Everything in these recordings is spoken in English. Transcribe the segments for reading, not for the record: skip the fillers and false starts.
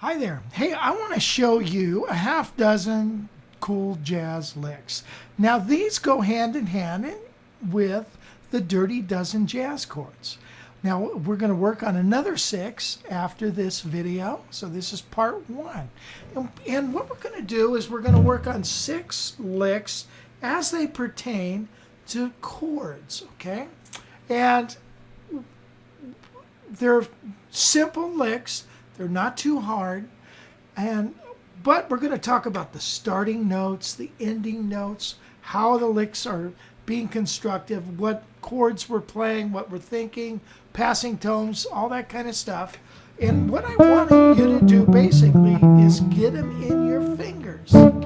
Hi there. Hey, I want to show you a half dozen cool jazz licks. Now these go hand in hand with the Dirty Dozen jazz chords. Now we're going to work on another 6 after this video. So this is part 1. And what we're going to do is we're going to work on 6 licks as they pertain to chords, okay? And they're simple licks. They're not too hard, but we're going to talk about the starting notes, the ending notes, how the licks are being constructive, what chords we're playing, what we're thinking, passing tones, all that kind of stuff. And what I want you to do basically is get them in your fingers. And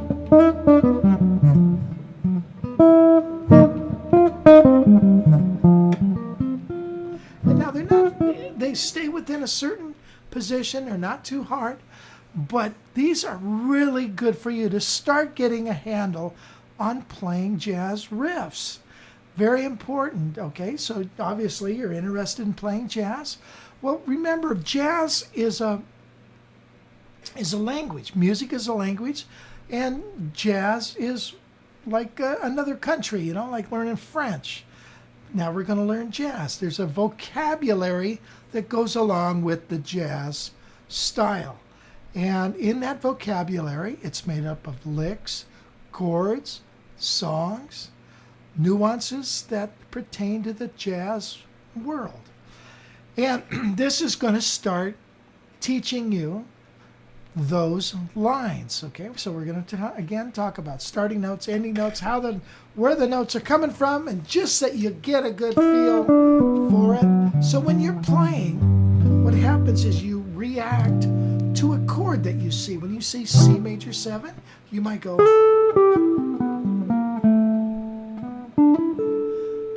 now they stay within a certain position. They're not too hard, but these are really good for you to start getting a handle on playing jazz riffs. Very important, okay? So obviously you're interested in playing jazz. Well, remember, jazz is a language. Music is a language, and jazz is like another country, you know, like learning French. Now we're going to learn jazz. There's a vocabulary that goes along with the jazz style. And in that vocabulary, it's made up of licks, chords, songs, nuances that pertain to the jazz world. And this is going to start teaching you those lines, okay? So we're going to again talk about starting notes, ending notes, where the notes are coming from, and just that you get a good feel for it. So when you're playing, what happens is you react to a chord that you see. When you see C major 7, you might go,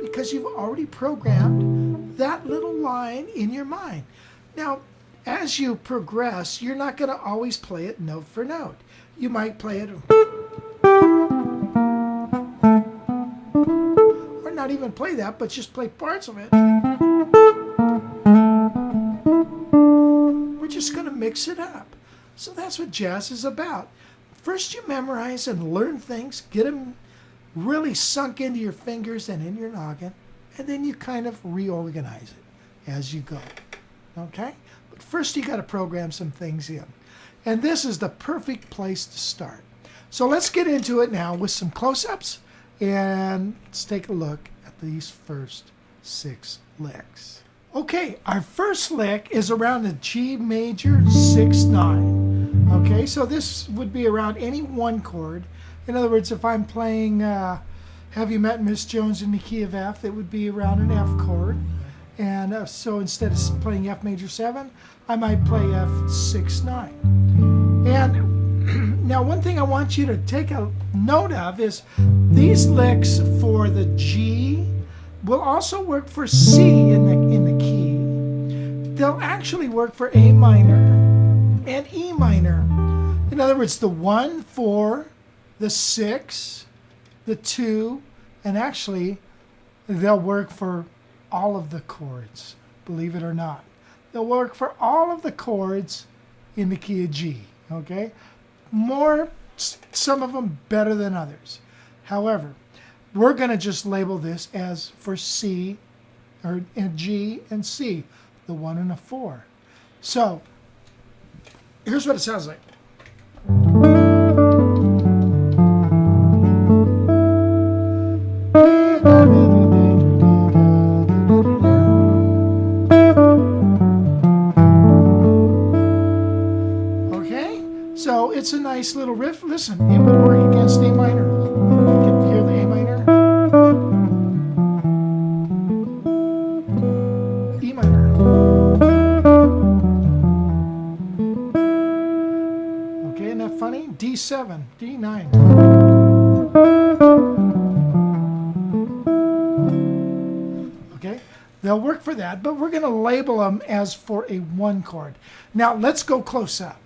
because you've already programmed that little line in your mind. Now, as you progress, you're not going to always play it note for note. You might play it, or not even play that, but just play parts of it. We're just going to mix it up. So that's what jazz is about. First you memorize and learn things, get them really sunk into your fingers and in your noggin, and then you kind of reorganize it as you go. Okay? But first you got to program some things in. And this is the perfect place to start. So let's get into it now with some close-ups, and let's take a look at these first 6 licks. Okay, our first lick is around the G major 6-9. Okay, so this would be around any one chord. In other words, if I'm playing Have You Met Miss Jones in the key of F, it would be around an F chord. And so instead of playing F major 7, I might play F 6-9. And now one thing I want you to take a note of is these licks for the G will also work for C in the key. They'll actually work for A minor and E minor. In other words, the 1, 4, the 6, the 2, and actually they'll work for all of the chords, believe it or not. They'll work for all of the chords in the key of G, okay? Some of them better than others. However, we're going to just label this as for C, or G and C, the 1 and a 4. So, here's what it sounds like. So it's a nice little riff. Listen, it would work against A minor. You can hear the A minor. E minor. Okay, isn't that funny? D7, D9. Okay, they'll work for that, but we're going to label them as for a 1 chord. Now let's go close up.